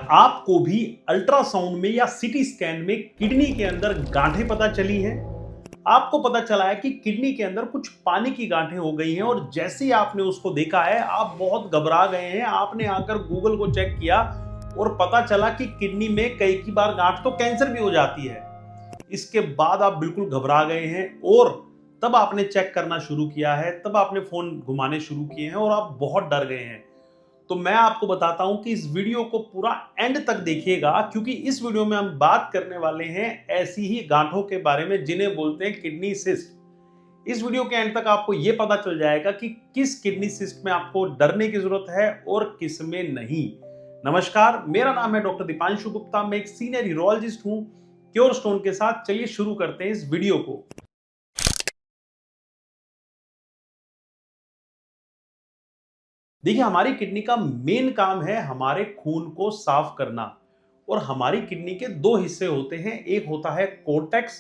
आपको भी अल्ट्रासाउंड में या सीटी स्कैन में किडनी के अंदर गांठें पता चली हैं? आपको पता चला है कि किडनी के अंदर कुछ पानी की गांठें हो गई हैं और जैसे ही आपने उसको देखा है आप बहुत घबरा गए हैं। आपने आकर गूगल को चेक किया और पता चला कि किडनी में कई की बार गांठ तो कैंसर भी हो जाती है। इसके बाद आप बिल्कुल घबरा गए हैं और तब आपने चेक करना शुरू किया है, तब आपने फोन घुमाने शुरू किए हैं और आप बहुत डर गए हैं। तो मैं आपको बताता हूं कि इस वीडियो को पूरा एंड तक देखिएगा, क्योंकि इस वीडियो में हम बात करने वाले हैं ऐसी ही गांठों के बारे में जिन्हें बोलते हैं किडनी सिस्ट। इस वीडियो के एंड तक आपको यह पता चल जाएगा कि किस किडनी सिस्ट में आपको डरने की जरूरत है और किस में नहीं। नमस्कार, मेरा नाम है डॉक्टर दीपांशु गुप्ता। मैं एक सीनियर यूरोलॉजिस्ट हूं क्योर स्टोन के साथ। चलिए शुरू करते हैं इस वीडियो को। देखिए, हमारी किडनी का मेन काम है हमारे खून को साफ करना और हमारी किडनी के दो हिस्से होते हैं। एक होता है कोर्टेक्स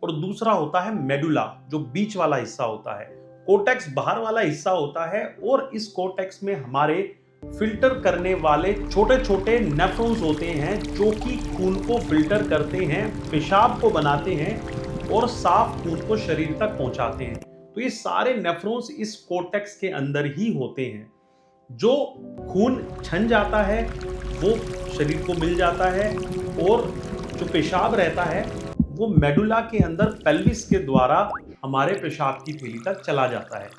और दूसरा होता है मेडुला, जो बीच वाला हिस्सा होता है। कोर्टेक्स बाहर वाला हिस्सा होता है और इस कोर्टेक्स में हमारे फिल्टर करने वाले छोटे छोटे नेफ्रॉन्स होते हैं जो कि खून को फिल्टर करते हैं, पेशाब को बनाते हैं और साफ खून को शरीर तक पहुंचाते हैं। तो ये सारे नेफ्रॉन्स इस कोर्टेक्स के अंदर ही होते हैं। जो खून छन जाता है वो शरीर को मिल जाता है और जो पेशाब रहता है वो मेडुला के अंदर पेल्विस के द्वारा हमारे पेशाब की थैली तक चला जाता है।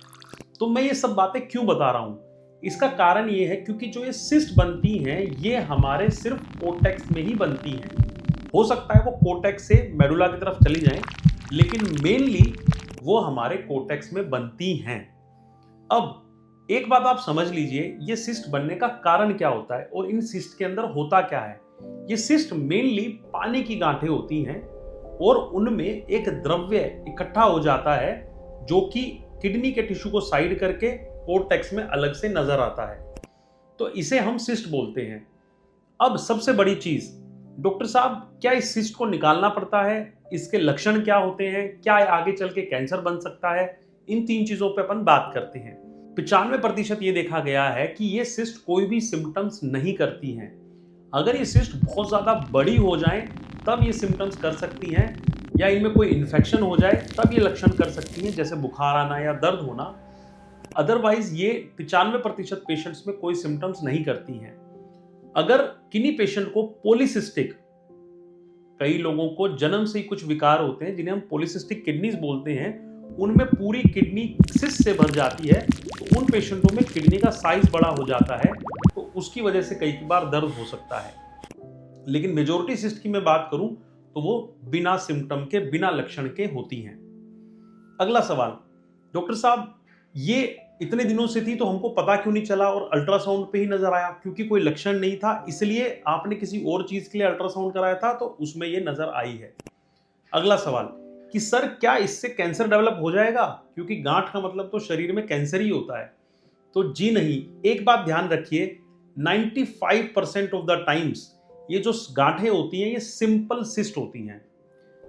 तो मैं ये सब बातें क्यों बता रहा हूं? इसका कारण ये है क्योंकि जो ये सिस्ट बनती हैं ये हमारे सिर्फ कोर्टेक्स में ही बनती हैं। हो सकता है वो कोर्टेक्स से मेडुला की तरफ चली जाएं, लेकिन मेनली वो हमारे कोर्टेक्स में बनती हैं। अब एक बात आप समझ लीजिए, ये सिस्ट बनने का कारण क्या होता है और इन सिस्ट के अंदर होता क्या है। ये सिस्ट मेनली पानी की गांठें होती हैं और उनमें एक द्रव्य इकट्ठा हो जाता है जो कि किडनी के टिश्यू को साइड करके कोर्टेक्स में अलग से नजर आता है। तो इसे हम सिस्ट बोलते हैं। अब सबसे बड़ी चीज, डॉक्टर साहब क्या इस सिस्ट को निकालना पड़ता है? इसके लक्षण क्या होते हैं? क्या आगे चल के कैंसर बन सकता है? इन तीन चीजों पे अपन बात करते हैं। 95% ये देखा गया है कि ये सिस्ट कोई भी सिम्टम्स नहीं करती हैं। अगर ये सिस्ट बहुत ज़्यादा बड़ी हो जाए तब ये सिम्टम्स कर सकती हैं, या इनमें कोई इन्फेक्शन हो जाए तब ये लक्षण कर सकती हैं, जैसे बुखार आना या दर्द होना। अदरवाइज ये 95% पेशेंट्स में कोई सिम्टम्स नहीं करती हैं। अगर किन्हीं पेशेंट को पॉलीसिस्टिक, कई लोगों को जन्म से ही कुछ विकार होते हैं जिन्हें हम पॉलीसिस्टिक किडनीज बोलते हैं, उनमें पूरी किडनी सिस्ट से भर जाती है, तो उन पेशेंटों में किडनी का साइज बड़ा हो जाता है, तो उसकी वजह से कई बार दर्द हो सकता है। लेकिन मेजॉरिटी सिस्ट की मैं बात करूं तो वो बिना सिम्टम के, बिना लक्षण के होती हैं। अगला सवाल, डॉक्टर साहब ये इतने दिनों से थी तो हमको पता क्यों नहीं चला और अल्ट्रासाउंड पे ही नजर आया? क्योंकि कोई लक्षण नहीं था, इसलिए आपने किसी और चीज के लिए अल्ट्रासाउंड कराया था तो उसमें ये नजर आई है। अगला सवाल कि सर क्या इससे कैंसर डेवलप हो जाएगा? क्योंकि गांठ का मतलब तो शरीर में कैंसर ही होता है। तो जी नहीं। एक बात ध्यान रखिए, 95% ऑफ द टाइम्स ये जो गांठें होती हैं ये सिंपल सिस्ट होती हैं।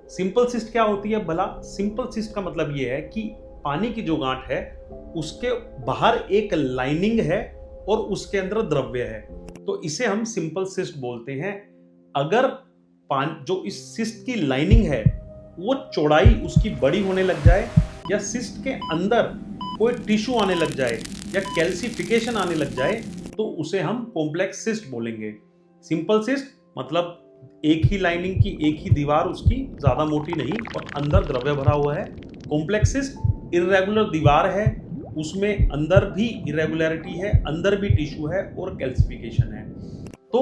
सिंपल सिस्ट क्या होती है भला? सिंपल सिस्ट का मतलब ये है कि पानी की जो गांठ है उसके बाहर एक लाइनिंग है और उसके अंदर द्रव्य है, तो इसे हम सिंपल सिस्ट बोलते हैं। अगर जो इस सिस्ट की लाइनिंग है वो चौड़ाई उसकी बड़ी होने लग जाए, या सिस्ट के अंदर कोई टिश्यू आने लग जाए, या कैल्सिफिकेशन आने लग जाए, तो उसे हम कॉम्प्लेक्स सिस्ट बोलेंगे। सिंपल सिस्ट मतलब एक ही लाइनिंग की एक ही दीवार, उसकी ज्यादा मोटी नहीं और अंदर द्रव्य भरा हुआ है। कॉम्प्लेक्स सिस्ट इर्रेगुलर दीवार है, उसमें अंदर भी इरेगुलरिटी है, अंदर भी टिश्यू है और कैल्सिफिकेशन है। तो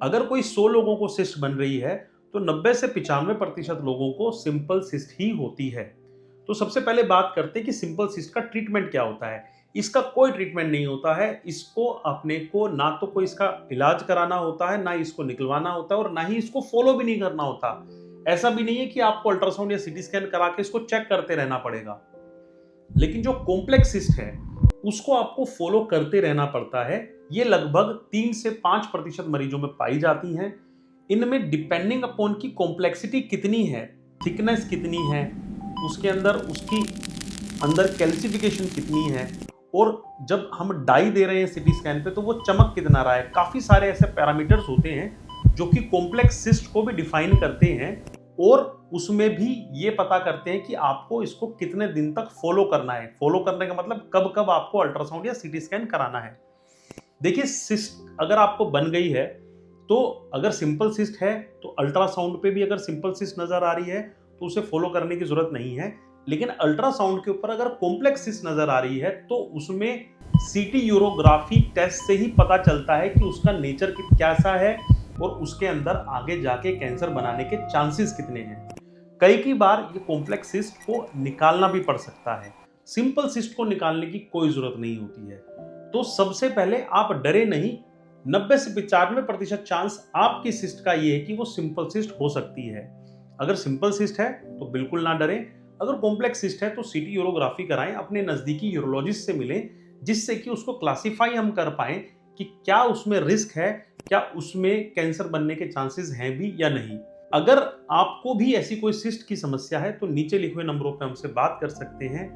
अगर कोई 100 लोगों को सिस्ट बन रही है तो 90 से 95% लोगों को सिंपल सिस्ट ही होती है। तो सबसे पहले बात करते हैं कि सिंपल सिस्ट का ट्रीटमेंट क्या होता है। इसका कोई ट्रीटमेंट नहीं होता है। इसको अपने को ना तो कोई इसका इलाज कराना होता है, ना इसको निकलवाना होता है और ना ही इसको फॉलो भी नहीं करना होता। ऐसा भी नहीं है कि आपको अल्ट्रासाउंड या सीटी स्कैन करा के इसको चेक करते रहना पड़ेगा। लेकिन जो कॉम्प्लेक्स सिस्ट है उसको आपको फॉलो करते रहना पड़ता है। ये लगभग 3 से 5% मरीजों में पाई जाती हैं। इनमें डिपेंडिंग अपॉन की कॉम्प्लेक्सिटी कितनी है, थिकनेस कितनी है, उसके अंदर उसकी अंदर कैल्सिफिकेशन कितनी है, और जब हम डाई दे रहे हैं सीटी स्कैन पे तो वो चमक कितना रहा है, काफी सारे ऐसे पैरामीटर्स होते हैं जो कि कॉम्प्लेक्स सिस्ट को भी डिफाइन करते हैं और उसमें भी ये पता करते हैं कि आपको इसको कितने दिन तक फॉलो करना है। फॉलो करने का मतलब कब कब आपको अल्ट्रासाउंड या सीटी स्कैन कराना है। देखिए, सिस्ट अगर आपको बन गई है तो अगर सिंपल सिस्ट है तो अल्ट्रासाउंड पे भी अगर सिंपल सिस्ट नजर आ रही है तो उसे फॉलो करने की जरूरत नहीं है। लेकिन अल्ट्रासाउंड के ऊपर अगर कॉम्प्लेक्स सिस्ट नजर आ रही है तो उसमें सीटी यूरोग्राफी टेस्ट से ही पता चलता है कि उसका नेचर कैसा है और उसके अंदर आगे जाके कैंसर बनाने के चांसेस कितने हैं। कई बार ये कॉम्प्लेक्स सिस्ट को निकालना भी पड़ सकता है। सिंपल सिस्ट को निकालने की कोई जरूरत नहीं होती है। तो सबसे पहले आप डरे नहीं। 90 से 95% चांस आपकी सिस्ट का ये है कि वो सिंपल सिस्ट हो सकती है। अगर सिंपल सिस्ट है तो बिल्कुल ना डरें। अगर कॉम्प्लेक्स सिस्ट है तो सीटी यूरोग्राफी कराएं, अपने नजदीकी यूरोलॉजिस्ट से मिलें, जिससे कि उसको क्लासिफाई हम कर पाएं कि क्या उसमें रिस्क है, क्या उसमें कैंसर बनने के चांसेस हैं भी या नहीं। अगर आपको भी ऐसी कोई सिस्ट की समस्या है तो नीचे लिखे हुए नंबरों पे हमसे बात कर सकते हैं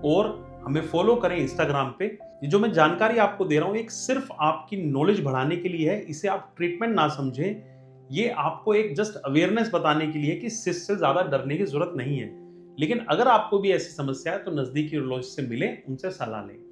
और हमें फॉलो करें इंस्टाग्राम पे। ये जो मैं जानकारी आपको दे रहा हूँ एक सिर्फ आपकी नॉलेज बढ़ाने के लिए है। इसे आप ट्रीटमेंट ना समझें। ये आपको एक जस्ट अवेयरनेस बताने के लिए कि सिस्ट से ज्यादा डरने की जरूरत नहीं है। लेकिन अगर आपको भी ऐसी समस्या है तो नजदीकी यूरोलॉजिस्ट से मिलें, उनसे सलाह लें।